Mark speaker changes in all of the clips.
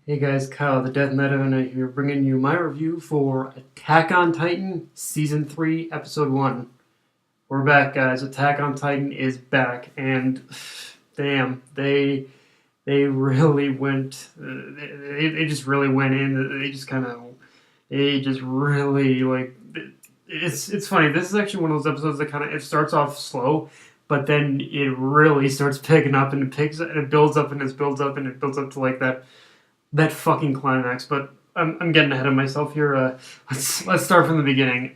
Speaker 1: Hey guys, Kyle the Death Meta, and I'm here bringing you my review for Attack on Titan Season 3, Episode 1. We're back, guys. Attack on Titan is back, and damn, they really went, they just really went in. They just really, like, it's funny. This is actually one of those episodes that it starts off slow, but then it really starts picking up, and it builds up, and it builds up, and it builds up to, like, that fucking climax. But I'm getting ahead of myself here. Let's start from the beginning.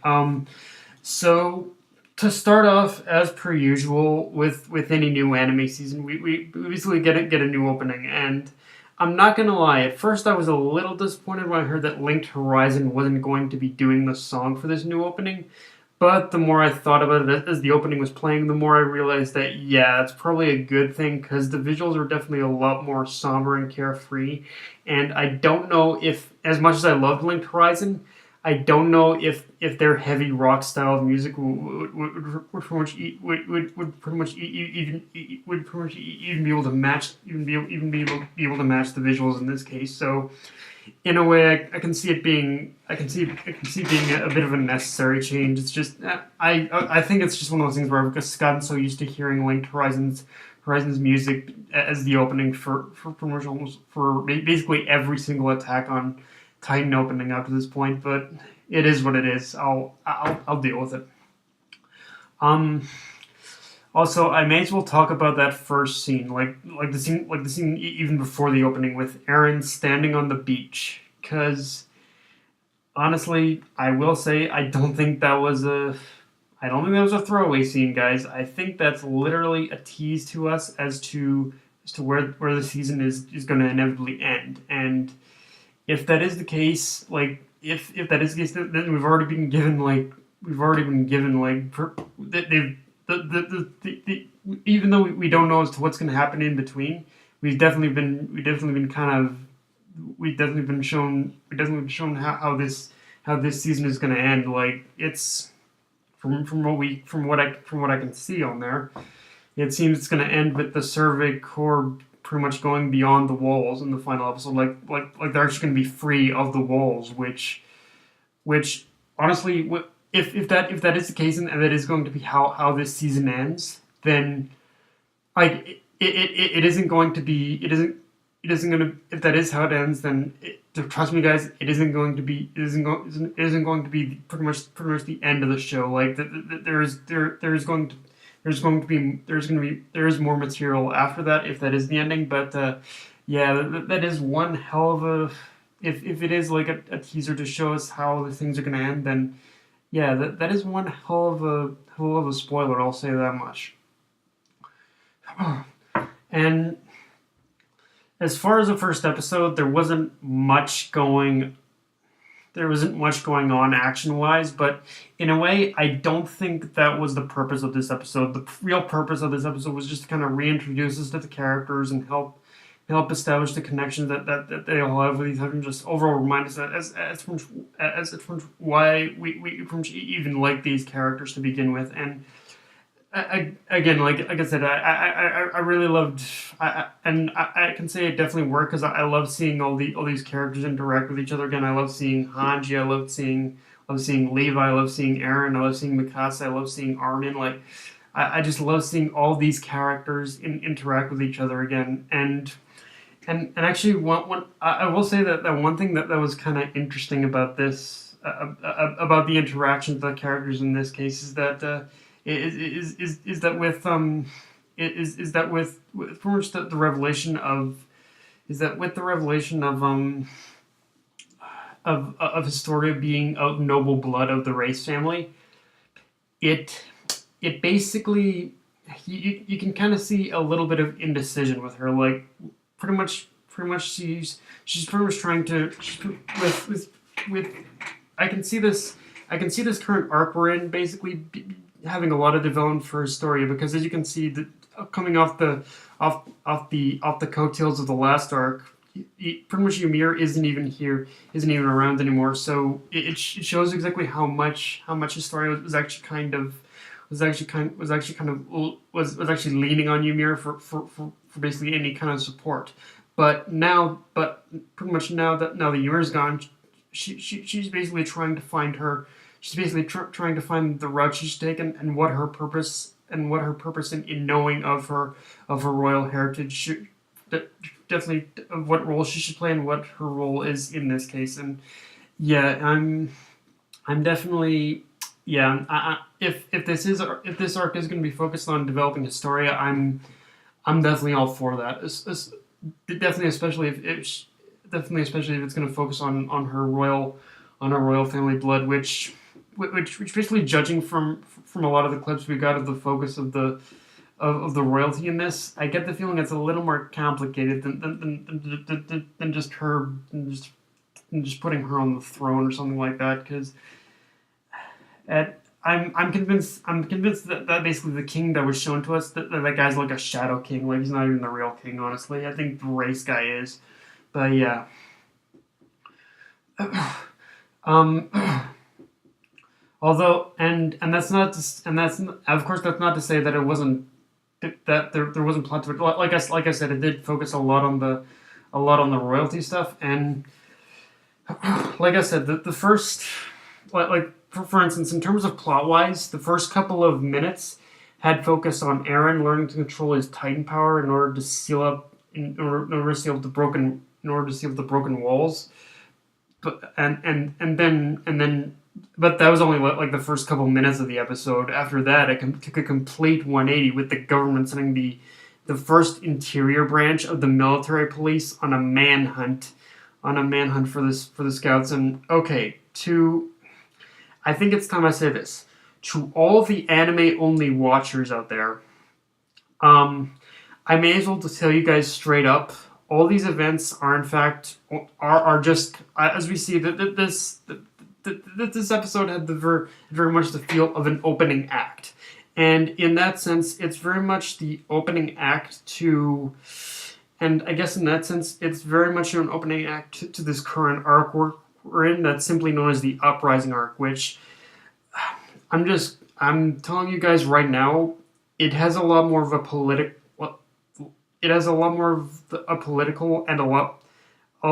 Speaker 1: So to start off, as per usual with any new anime season, we basically get a new opening, and I'm not gonna lie. At first, I was a little disappointed when I heard that Linked Horizon wasn't going to be doing the song for this new opening. But the more I thought about it as the opening was playing, the more I realized that, yeah, it's probably a good thing because the visuals are definitely a lot more somber and carefree. And I don't know if, as much as I loved Linked Horizon, I don't know if their heavy rock style of music would pretty much even be able to match be able to match the visuals in this case. So in a way, I can see it being I can see it being a bit of a necessary change. It's just I think it's just one of those things where I've just gotten so used to hearing Linked Horizon's music as the opening for promotions for basically every single Attack on Titan opening up to this point. But it is what it is. I'll deal with it. Um, Also, I may as well talk about that first scene, like the scene even before the opening with Aaron standing on the beach. Because honestly, I will say I don't think that was a throwaway scene, guys. I think that's literally a tease to us as to where the season is going to inevitably end. And if that is the case, if that is the case, then we've already been given they've even though we don't know as to what's going to happen in between, we've definitely been kind of we've definitely been shown how this season is going to end. Like it's from what I can see on there, it seems it's going to end with the Survey Corps pretty much going beyond the walls in the final episode. Like they're actually going to be free of the walls, which honestly, if that is the case and that is going to be how this season ends, then it isn't going to be it isn't going to if that is how it ends, then trust me, guys, it isn't going to be pretty much the end of the show. Like there is more material after that if that is the ending. But yeah, that is one hell of a if it is like a teaser to show us how the things are going to end, then yeah, that is one hell of a spoiler. I'll say that much. And as far as the first episode, there wasn't much going on action wise, but in a way, I don't think that was the purpose of this episode. The real purpose of this episode was just to kind of reintroduce us to the characters and help establish the connections that they all have with each other, and just overall remind us that from why we from even like these characters to begin with. And again, like I said, I really loved, I can say it definitely worked because I love seeing all these characters interact with each other. Again, I love seeing Hanji, love seeing Levi, I love seeing Aaron, I love seeing Mikasa, I love seeing Armin. Like I just love seeing all these characters interact with each other again. And actually, one I will say that one thing that was kind of interesting about this about the interactions of the characters in this case is that is that with is that with pretty much the revelation of is that with the revelation of Historia being of noble blood of the race family, it it basically you can kind of see a little bit of indecision with her. Like pretty much she's pretty much trying to with I can see this current arc we're in basically having a lot of development for Historia, because as you can see, coming off the coattails of the last arc, pretty much Ymir isn't even around anymore. So it shows exactly how much Historia was actually kind of was actually leaning on Ymir for basically any kind of support. but pretty much now the year is gone, she's basically trying to find her. She's basically trying to find the route she's taken and what her purpose in knowing of her royal heritage definitely what role she should play and what her role is in this case. And yeah, I'm definitely yeah. If this arc is going to be focused on developing Historia, I'm definitely all for that. Definitely, especially if it's going to focus on her royal family blood, which basically judging from a lot of the clips we got of the focus of the royalty in this, I get the feeling it's a little more complicated than just her than just putting her on the throne or something like that. Because I'm convinced that basically the king that was shown to us that guy's like a shadow king, like he's not even the real king. Honestly, I think the race guy is, but yeah. um. Although, and that's not to, and that's of course that's not to say that it wasn't that there wasn't plot to it. Like I said, it did focus a lot on the royalty stuff, and like I said, the first like for instance, in terms of plot wise, the first couple of minutes had focused on Aaron learning to control his Titan power in order to seal up in order to seal the broken walls, but and then. But that was only like the first couple minutes of the episode. After that, it took a complete 180 with the government sending the first interior branch of the military police on a manhunt for the scouts. And okay, I think it's time I say this to all the anime only watchers out there. I may as well just tell you guys straight up. All these events are in fact are just as we see that this episode had very much the feel of an opening act, and in that sense, it's very much the opening act to, and I guess in that sense, it's very much an opening act to this current arc we're in, that's simply known as the Uprising arc. Which I'm telling you guys right now, it has a lot more of a political and a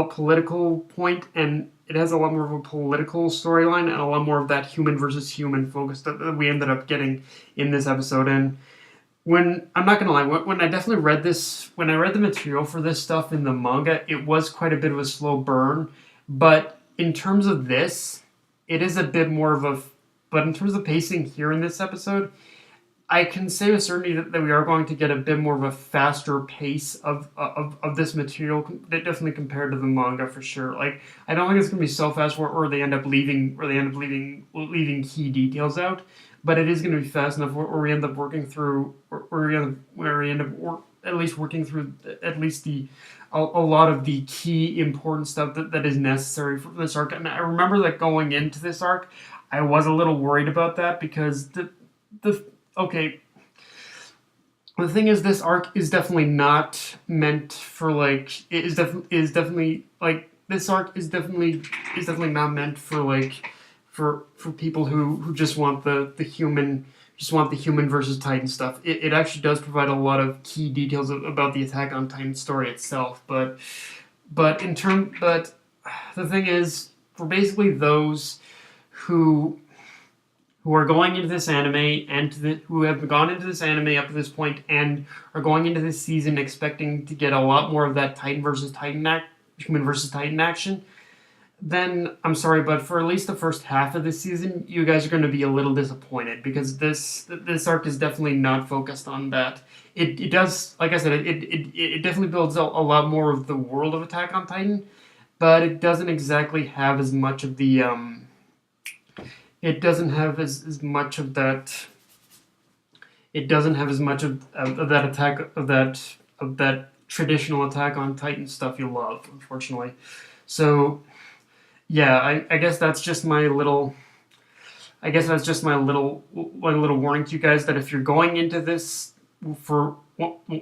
Speaker 1: political point, and it has a lot more of a political storyline and a lot more of that human versus human focus that we ended up getting in this episode. And when I'm not gonna lie, when I definitely read this, when I read the material for this stuff in the manga, it was quite a bit of a slow burn. But in terms of this, it is a bit more of a. But in terms of pacing here in this episode, I can say with certainty that we are going to get a bit more of a faster pace of this material, definitely compared to the manga for sure. Like, I don't think it's going to be so fast where they end up leaving key details out, but it is going to be fast enough where we end up working through, at least working through at least a lot of the key important stuff that is necessary for this arc. And I remember that going into this arc, I was a little worried about that because okay, the thing is, this arc is definitely not meant for like. It is definitely like this arc is definitely not meant for like for people who just want the human versus Titan stuff. It actually does provide a lot of key details about the Attack on Titan story itself. But the thing is, for basically those who are going into this anime who have gone into this anime up to this point and are going into this season expecting to get a lot more of that human versus Titan action, then I'm sorry, but for at least the first half of this season, you guys are going to be a little disappointed because this arc is definitely not focused on that. It does, like I said, it definitely builds a lot more of the world of Attack on Titan, but it doesn't exactly have as much of the It doesn't have as much of that. It doesn't have as much of that traditional Attack on Titan stuff you love, unfortunately. So, yeah, I guess that's just my little. I guess that's just my little warning to you guys that if you're going into this for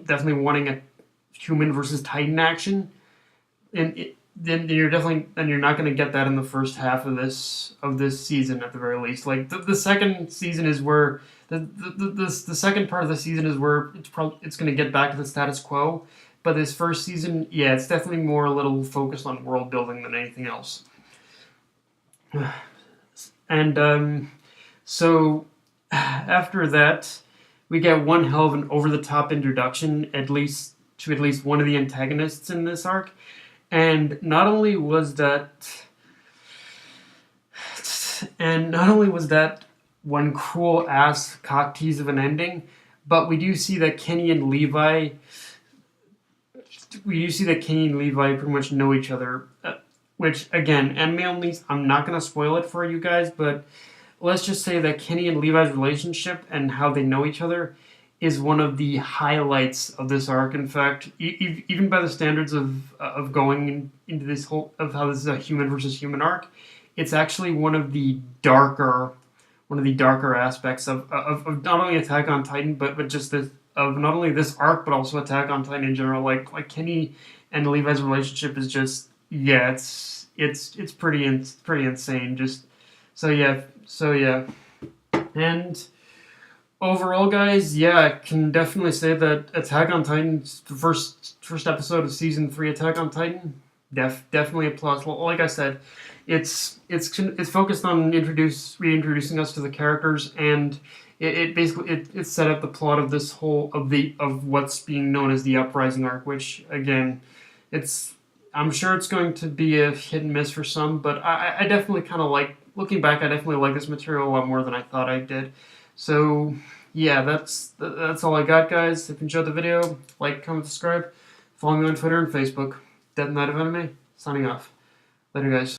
Speaker 1: definitely wanting a human versus Titan action, then you're not going to get that in the first half of this season at the very least. Like the second season is where the second part of the season is where it's going to get back to the status quo, But this first season, yeah, it's definitely more a little focused on world building than anything else. And so after that, we get one hell of an over-the-top introduction, at least one of the antagonists in this arc. And not only was that one cruel ass cock tease of an ending, but we do see that Kenny and Levi pretty much know each other. Which, again, anime only, I'm not going to spoil it for you guys, but let's just say that Kenny and Levi's relationship and how they know each other is one of the highlights of this arc. In fact, even by the standards of going into this whole, of how this is a human versus human arc, it's actually one of the darker aspects of not only Attack on Titan, but just this, of not only this arc, but also Attack on Titan in general. Like Kenny and Levi's relationship is just, yeah, it's pretty insane. Just so yeah, and overall, guys, yeah, I can definitely say that Attack on Titan, the first episode of season 3, Attack on Titan, definitely a plus. Like I said, it's focused on reintroducing us to the characters, and it basically set up the plot of this of what's being known as the Uprising arc, which again, I'm sure it's going to be a hit and miss for some, but I definitely kind of like, looking back, I definitely like this material a lot more than I thought I did. So yeah, that's all I got, guys. If you enjoyed the video, like, comment, subscribe. Follow me on Twitter and Facebook. Death Night of Anime, signing off. Later, guys.